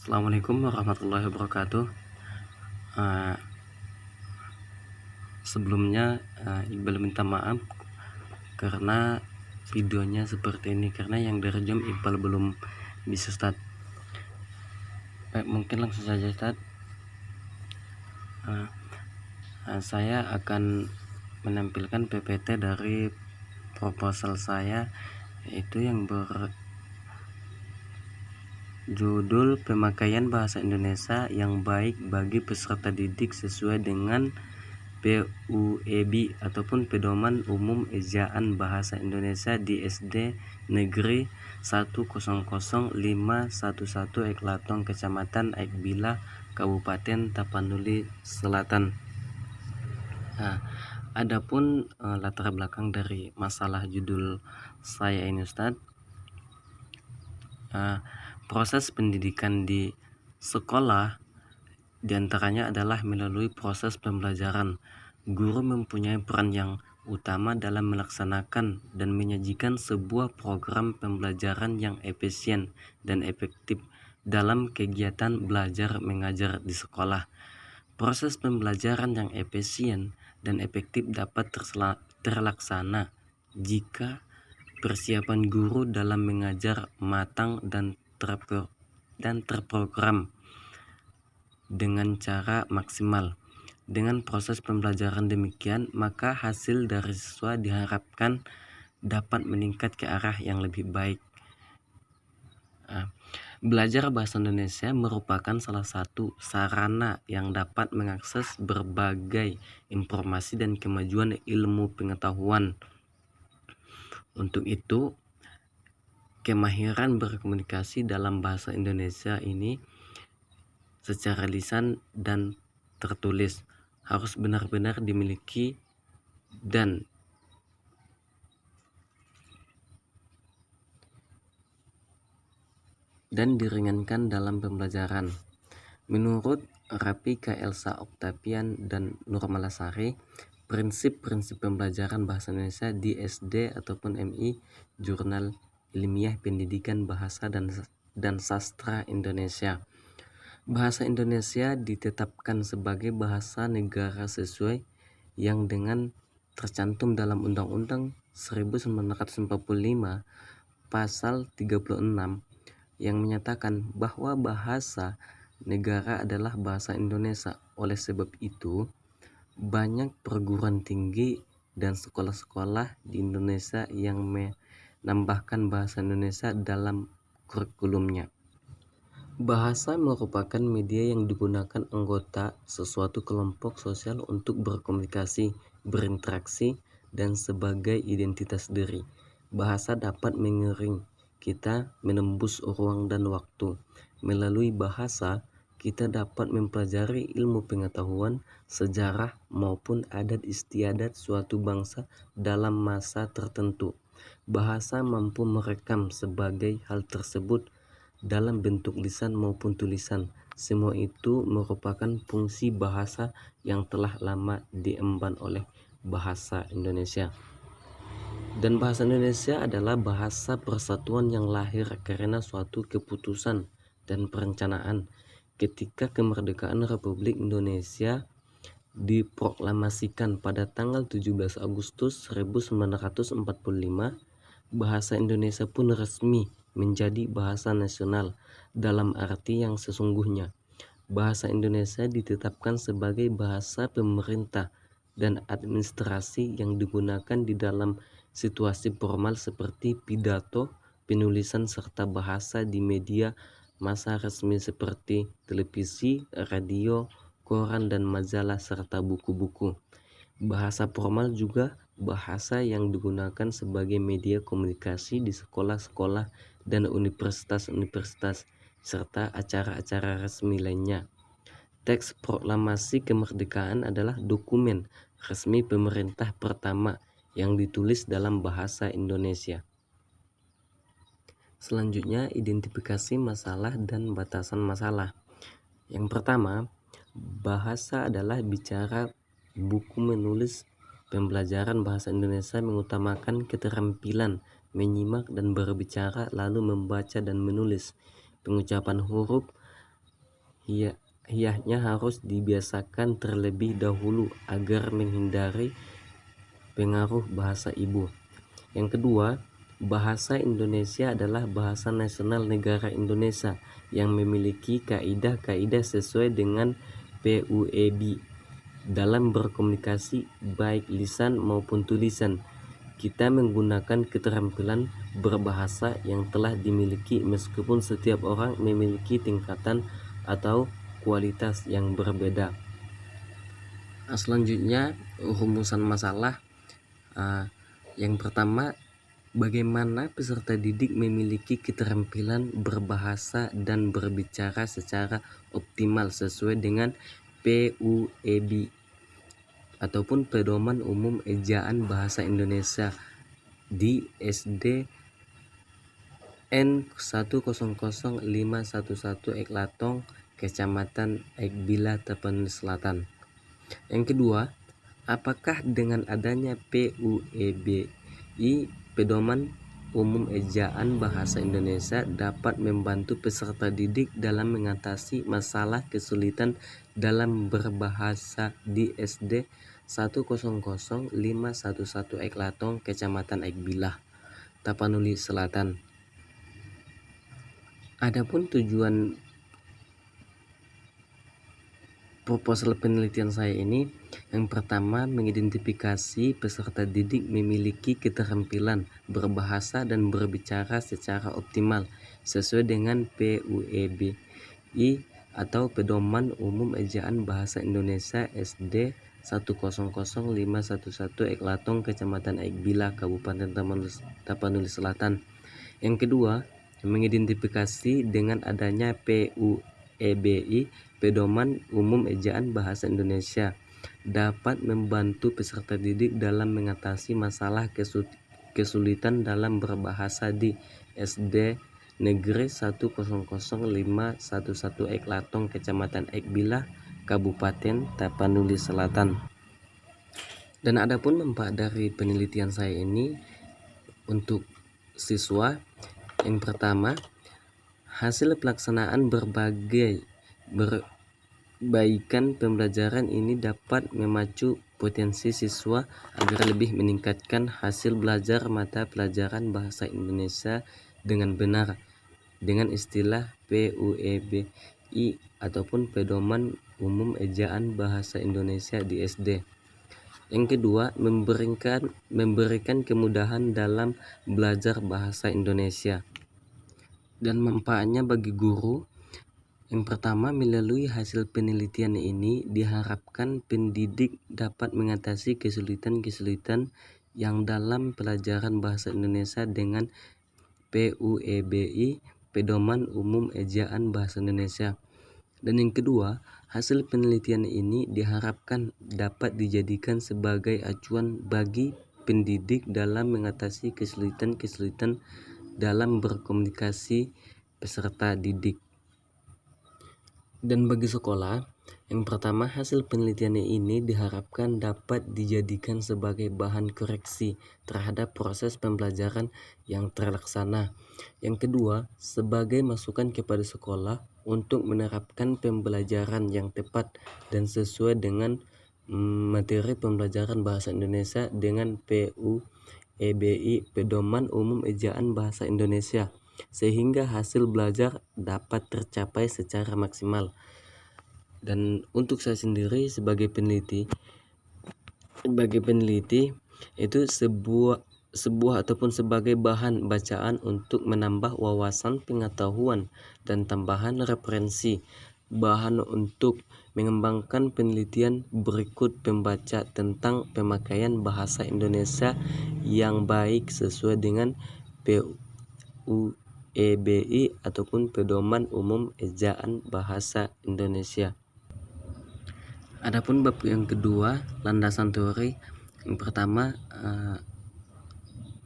Assalamualaikum warahmatullahi wabarakatuh. Uh, Sebelumnya Iqbal minta maaf karena videonya seperti ini, karena yang direkam Iqbal belum bisa start. Mungkin langsung saja start. Saya akan menampilkan PPT dari proposal saya, yaitu yang berjudul Pemakaian Bahasa Indonesia yang Baik bagi Peserta Didik sesuai dengan PUEB ataupun Pedoman Umum Ejaan Bahasa Indonesia di SD Negeri 1000511 Eklatong, Kecamatan Aikbila, Kabupaten Tapanuli Selatan. Adapun latar belakang dari masalah judul saya ini, Ustadz, proses pendidikan di sekolah diantaranya adalah melalui proses pembelajaran. Guru mempunyai peran yang utama dalam melaksanakan dan menyajikan sebuah program pembelajaran yang efisien dan efektif dalam kegiatan belajar mengajar di sekolah. Proses pembelajaran yang efisien dan efektif dapat terlaksana jika persiapan guru dalam mengajar matang dan terprogram dengan cara maksimal. Dengan proses pembelajaran demikian, maka hasil dari siswa diharapkan dapat meningkat ke arah yang lebih baik. Belajar bahasa Indonesia merupakan salah satu sarana yang dapat mengakses berbagai informasi dan kemajuan ilmu pengetahuan. Untuk itu, kemahiran berkomunikasi dalam bahasa Indonesia ini secara lisan dan tertulis harus benar-benar dimiliki dan diringankan dalam pembelajaran. Menurut Rapika Elsa Oktavian dan Nurmalasari, prinsip-prinsip pembelajaran bahasa Indonesia di SD ataupun MI Jurnal Ilmiah Pendidikan Bahasa dan Sastra Indonesia. Bahasa Indonesia ditetapkan sebagai bahasa negara sesuai yang dengan tercantum dalam Undang-Undang 1945 Pasal 36 yang menyatakan bahwa bahasa negara adalah bahasa Indonesia. Oleh sebab itu, banyak perguruan tinggi dan sekolah-sekolah di Indonesia yang menambahkan bahasa Indonesia dalam kurikulumnya. Bahasa merupakan media yang digunakan anggota suatu kelompok sosial untuk berkomunikasi, berinteraksi, dan sebagai identitas diri. Bahasa dapat mengiring kita menembus ruang dan waktu. Melalui bahasa, kita dapat mempelajari ilmu pengetahuan, sejarah, maupun adat istiadat suatu bangsa dalam masa tertentu. Bahasa mampu merekam sebagai hal tersebut dalam bentuk lisan maupun tulisan. Semua itu merupakan fungsi bahasa yang telah lama diemban oleh bahasa Indonesia. Dan bahasa Indonesia adalah bahasa persatuan yang lahir karena suatu keputusan dan perencanaan. Ketika kemerdekaan Republik Indonesia diproklamasikan pada tanggal 17 Agustus 1945, bahasa Indonesia pun resmi menjadi bahasa nasional dalam arti yang sesungguhnya. Bahasa Indonesia ditetapkan sebagai bahasa pemerintah dan administrasi yang digunakan di dalam situasi formal seperti pidato, penulisan, serta bahasa di media massa resmi seperti televisi, radio, koran, dan majalah, serta buku-buku. Bahasa formal juga bahasa yang digunakan sebagai media komunikasi di sekolah-sekolah dan universitas-universitas, serta acara-acara resmi lainnya. Teks proklamasi kemerdekaan adalah dokumen resmi pemerintah pertama yang ditulis dalam bahasa Indonesia. Selanjutnya, identifikasi masalah dan batasan masalah. Yang pertama, bahasa adalah bicara. Buku menulis pembelajaran bahasa Indonesia mengutamakan keterampilan menyimak dan berbicara, lalu membaca dan menulis. Pengucapan huruf hiyahnya harus dibiasakan terlebih dahulu agar menghindari pengaruh bahasa ibu. Yang kedua, bahasa Indonesia adalah bahasa nasional negara Indonesia yang memiliki kaidah-kaidah sesuai dengan PUEB dalam berkomunikasi baik lisan maupun tulisan. Kita menggunakan keterampilan berbahasa yang telah dimiliki meskipun setiap orang memiliki tingkatan atau kualitas yang berbeda. Selanjutnya, rumusan masalah. Yang pertama, bagaimana peserta didik memiliki keterampilan berbahasa dan berbicara secara optimal sesuai dengan PUEB ataupun Pedoman Umum Ejaan Bahasa Indonesia di SD N1000511 Eklatong, Kecamatan Ekbila, Tapanuli Selatan. Yang kedua, apakah dengan adanya PUEBI Pedoman Umum Ejaan Bahasa Indonesia dapat membantu peserta didik dalam mengatasi masalah kesulitan dalam berbahasa di SD 1000511 Eklatong, Kecamatan Ekbilah, Tapanuli Selatan. Adapun tujuan proposal penelitian saya ini, yang pertama, mengidentifikasi peserta didik memiliki keterampilan berbahasa dan berbicara secara optimal sesuai dengan PUEBI atau Pedoman Umum Ejaan Bahasa Indonesia SD 1000511 Eklatong, Kecamatan Ekbila, Kabupaten Tapanuli Selatan. Yang kedua, mengidentifikasi dengan adanya PUEBI Pedoman Umum Ejaan Bahasa Indonesia dapat membantu peserta didik dalam mengatasi masalah kesulitan dalam berbahasa di SD Negeri 1000511 Eklatong, Kecamatan Ekbilah, Kabupaten Tapanuli Selatan. Dan adapun manfaat dari penelitian saya ini untuk siswa, yang pertama, hasil pelaksanaan perbaikan pembelajaran ini dapat memacu potensi siswa agar lebih meningkatkan hasil belajar mata pelajaran bahasa Indonesia dengan benar dengan istilah PUEBI ataupun Pedoman Umum Ejaan Bahasa Indonesia di SD. Yang kedua, memberikan kemudahan dalam belajar bahasa Indonesia. Dan manfaatnya bagi guru, yang pertama, melalui hasil penelitian ini diharapkan pendidik dapat mengatasi kesulitan-kesulitan yang dalam pelajaran bahasa Indonesia dengan PUEBI Pedoman Umum Ejaan Bahasa Indonesia. Dan yang kedua, hasil penelitian ini diharapkan dapat dijadikan sebagai acuan bagi pendidik dalam mengatasi kesulitan-kesulitan dalam berkomunikasi peserta didik. Dan bagi sekolah, yang pertama, hasil penelitian ini diharapkan dapat dijadikan sebagai bahan koreksi terhadap proses pembelajaran yang terlaksana. Yang kedua, sebagai masukan kepada sekolah untuk menerapkan pembelajaran yang tepat dan sesuai dengan materi pembelajaran bahasa Indonesia dengan PUEBI Pedoman Umum Ejaan Bahasa Indonesia, sehingga hasil belajar dapat tercapai secara maksimal. Dan untuk saya sendiri sebagai peneliti itu sebuah ataupun sebagai bahan bacaan untuk menambah wawasan pengetahuan dan tambahan referensi bahan untuk mengembangkan penelitian berikut pembaca tentang pemakaian bahasa Indonesia yang baik sesuai dengan PUEBI ataupun Pedoman Umum Ejaan Bahasa Indonesia. Adapun bab yang kedua, landasan teori. Yang pertama,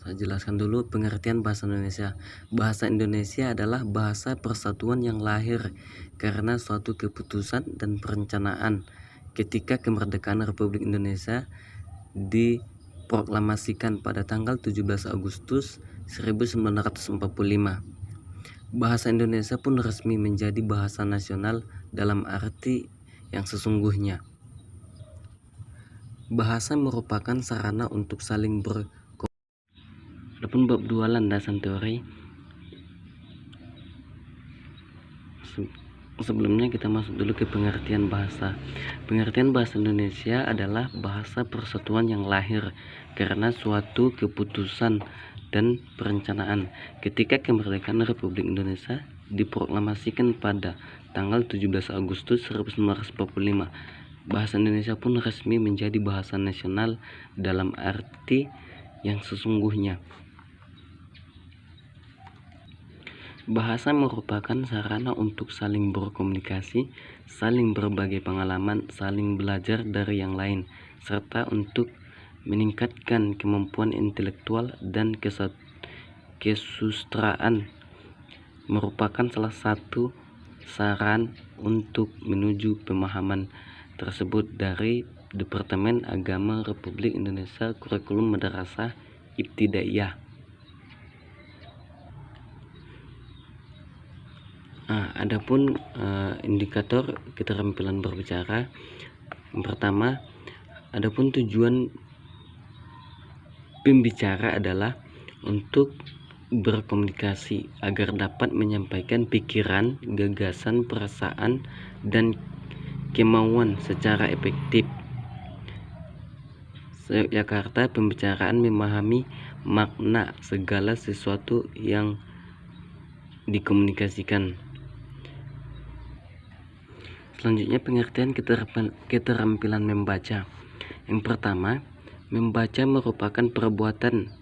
saya jelaskan dulu pengertian bahasa Indonesia. Bahasa Indonesia adalah bahasa persatuan yang lahir karena suatu keputusan dan perencanaan ketika kemerdekaan Republik Indonesia diproklamasikan pada tanggal 17 Agustus 1945. Bahasa Indonesia pun resmi menjadi bahasa nasional dalam arti yang sesungguhnya. Bahasa merupakan sarana untuk saling berkomunikasi. Adapun bab 2 landasan teori. Sebelumnya kita masuk dulu ke pengertian bahasa. Pengertian bahasa Indonesia adalah bahasa persatuan yang lahir karena suatu keputusan dan perencanaan ketika kemerdekaan Republik Indonesia diproklamasikan pada tanggal 17 Agustus 1945. Bahasa Indonesia pun resmi menjadi bahasa nasional dalam arti yang sesungguhnya. Bahasa merupakan sarana untuk saling berkomunikasi, saling berbagi pengalaman, saling belajar dari yang lain, serta untuk meningkatkan kemampuan intelektual dan kesusastraan. Merupakan salah satu saran untuk menuju pemahaman tersebut dari Departemen Agama Republik Indonesia Kurikulum Madrasah Ibtidaiyah. Adapun indikator keterampilan berbicara. Yang pertama, adapun tujuan pembicara adalah untuk berkomunikasi agar dapat menyampaikan pikiran, gagasan, perasaan, dan kemauan secara efektif. Jakarta, pembicaraan memahami makna segala sesuatu yang dikomunikasikan. Selanjutnya pengertian keterampilan membaca. Yang pertama, membaca merupakan perbuatan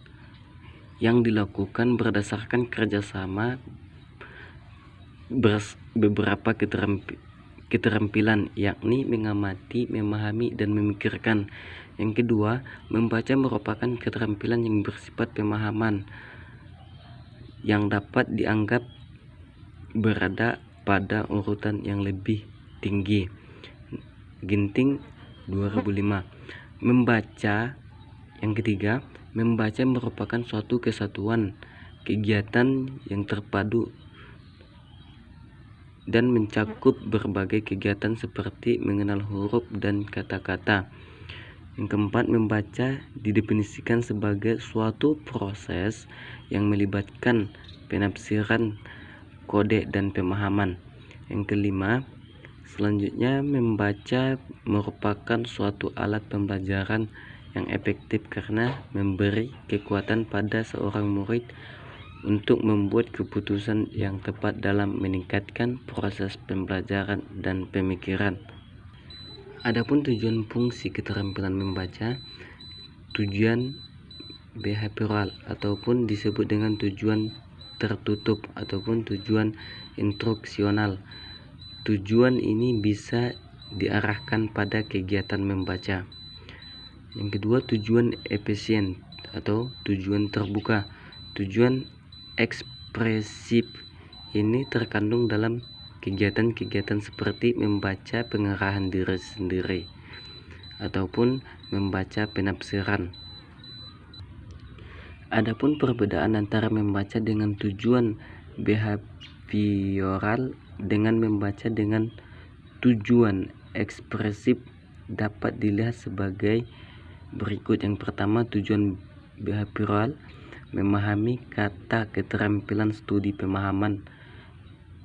yang dilakukan berdasarkan kerjasama beberapa keterampilan, yakni mengamati, memahami, dan memikirkan. Yang kedua, membaca merupakan keterampilan yang bersifat pemahaman yang dapat dianggap berada pada urutan yang lebih tinggi. Ginting 2005. Membaca. Yang ketiga, membaca merupakan suatu kesatuan kegiatan yang terpadu dan mencakup berbagai kegiatan seperti mengenal huruf dan kata-kata. Yang keempat, membaca didefinisikan sebagai suatu proses yang melibatkan penafsiran, kode, dan pemahaman. Yang kelima, selanjutnya membaca merupakan suatu alat pembelajaran yang efektif karena memberi kekuatan pada seorang murid untuk membuat keputusan yang tepat dalam meningkatkan proses pembelajaran dan pemikiran. Adapun tujuan fungsi keterampilan membaca, tujuan behavioral ataupun disebut dengan tujuan tertutup ataupun tujuan instruksional. Tujuan ini bisa diarahkan pada kegiatan membaca. Yang kedua, tujuan efisien atau tujuan terbuka. Tujuan ekspresif ini terkandung dalam kegiatan-kegiatan seperti membaca pengarahan diri sendiri ataupun membaca penafsiran. Adapun perbedaan antara membaca dengan tujuan behavioral dengan membaca dengan tujuan ekspresif dapat dilihat sebagai berikut. Yang pertama, tujuan behavioral memahami kata keterampilan studi pemahaman.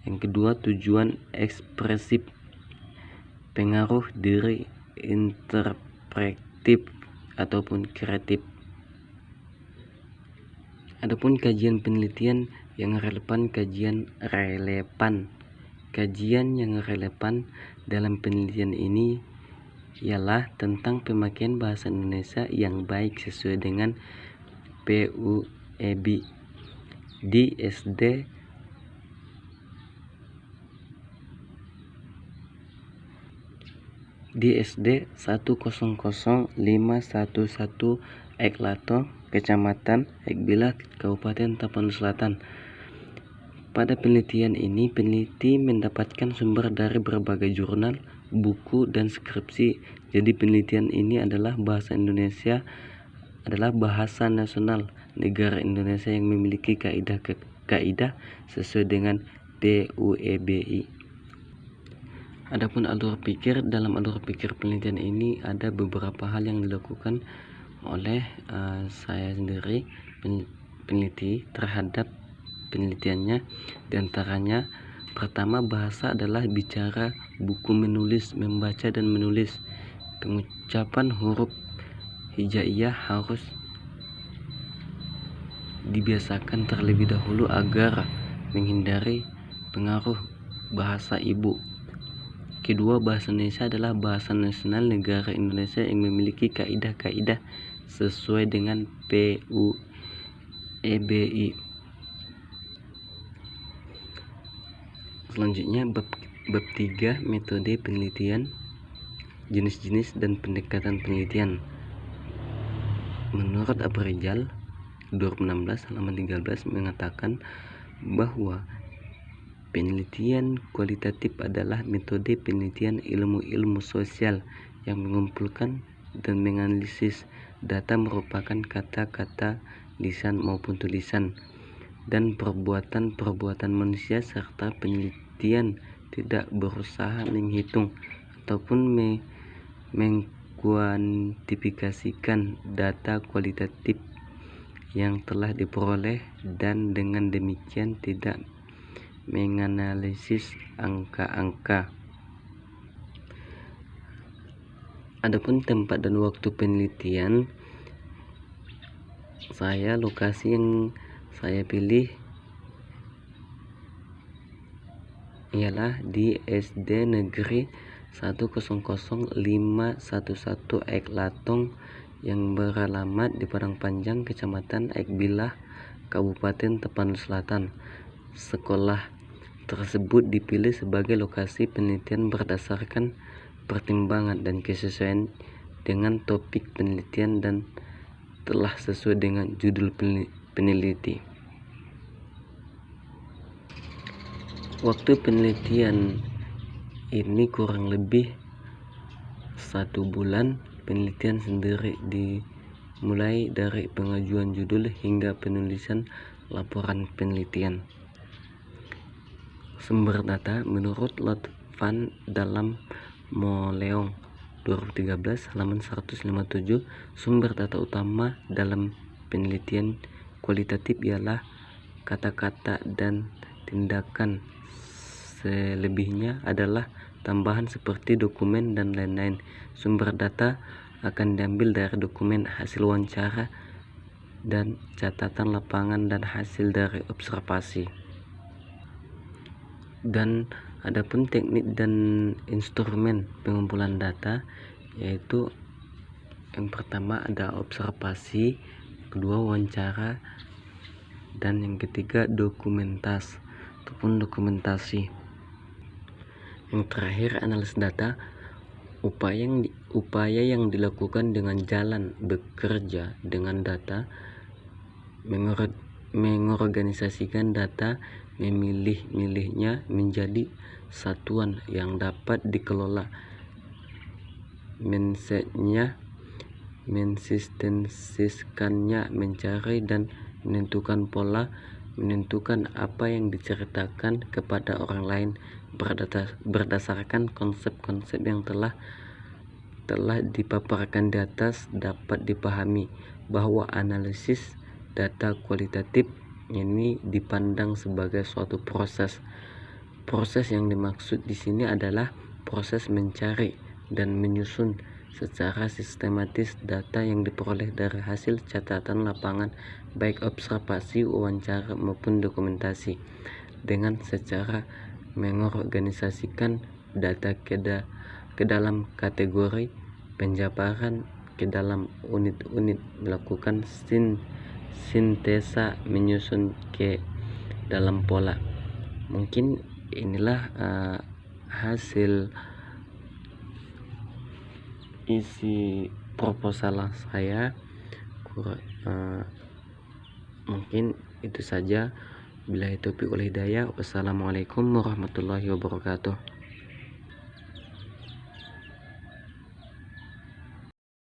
Yang kedua, tujuan ekspresif pengaruh diri interpretif ataupun kreatif. Adapun kajian penelitian yang relevan. Kajian yang relevan dalam penelitian ini ialah tentang pemakaian bahasa Indonesia yang baik sesuai dengan PUEB di SD di SD 1000511 Eklato, Kecamatan Ekbilah, Kabupaten Tapanuli Selatan. Pada penelitian ini, peneliti mendapatkan sumber dari berbagai jurnal, buku, dan skripsi. Jadi penelitian ini adalah bahasa Indonesia adalah bahasa nasional negara Indonesia yang memiliki kaidah kaidah sesuai dengan PUEBI. Adapun alur pikir, dalam alur pikir penelitian ini ada beberapa hal yang dilakukan oleh saya sendiri peneliti terhadap penelitiannya. Di antaranya, pertama, bahasa adalah bicara, buku menulis, membaca dan menulis. Pengucapan huruf hijaiyah harus dibiasakan terlebih dahulu agar menghindari pengaruh bahasa ibu. Kedua, bahasa Indonesia adalah bahasa nasional negara Indonesia yang memiliki kaidah-kaidah sesuai dengan PUEBI. Selanjutnya, bab 3, metode penelitian, jenis-jenis dan pendekatan penelitian. Menurut Aprijal 2016 halaman 13 mengatakan bahwa penelitian kualitatif adalah metode penelitian ilmu-ilmu sosial yang mengumpulkan dan menganalisis data merupakan kata-kata, lisan maupun tulisan, dan perbuatan-perbuatan manusia, serta penelitian tidak berusaha menghitung ataupun mengkuantifikasikan data kualitatif yang telah diperoleh, dan dengan demikian tidak menganalisis angka-angka. Adapun tempat dan waktu penelitian, lokasi yang saya pilih ialah di SD Negeri 100.511 Eklatong yang beralamat di Padang Panjang, Kecamatan Ekbilah, Kabupaten Tapanuli Selatan. Sekolah tersebut dipilih sebagai lokasi penelitian berdasarkan pertimbangan dan kesesuaian dengan topik penelitian dan telah sesuai dengan judul peneliti. Waktu penelitian ini kurang lebih 1 bulan. Penelitian sendiri dimulai dari pengajuan judul hingga penulisan laporan penelitian. Sumber data menurut Lotfan dalam Moleong 2013 halaman 157, sumber data utama dalam penelitian kualitatif ialah kata-kata dan tindakan. Selebihnya adalah tambahan seperti dokumen dan lain-lain. Sumber data akan diambil dari dokumen hasil wawancara dan catatan lapangan dan hasil dari observasi. Dan adapun teknik dan instrumen pengumpulan data, yaitu yang pertama ada observasi, kedua wawancara, dan yang ketiga dokumentasi. Yang terakhir analisis data. Upaya yang dilakukan dengan jalan bekerja dengan data, mengorganisasikan data, memilih-milihnya menjadi satuan yang dapat dikelola, mensetnya, mensistensiskannya, mencari dan menentukan pola, menentukan apa yang diceritakan kepada orang lain berdasarkan konsep-konsep yang telah dipaparkan di atas. Dapat dipahami bahwa analisis data kualitatif ini dipandang sebagai suatu proses. Proses yang dimaksud di sini adalah proses mencari dan menyusun secara sistematis data yang diperoleh dari hasil catatan lapangan, baik observasi, wawancara maupun dokumentasi, dengan secara mengorganisasikan data ke dalam kategori, penjabaran ke dalam unit-unit, melakukan sintesa, menyusun ke dalam pola. Mungkin inilah hasil isi proposal saya. Mungkin itu saja. Billahi taufiq wal hidayah. Wassalamualaikum warahmatullahi wabarakatuh.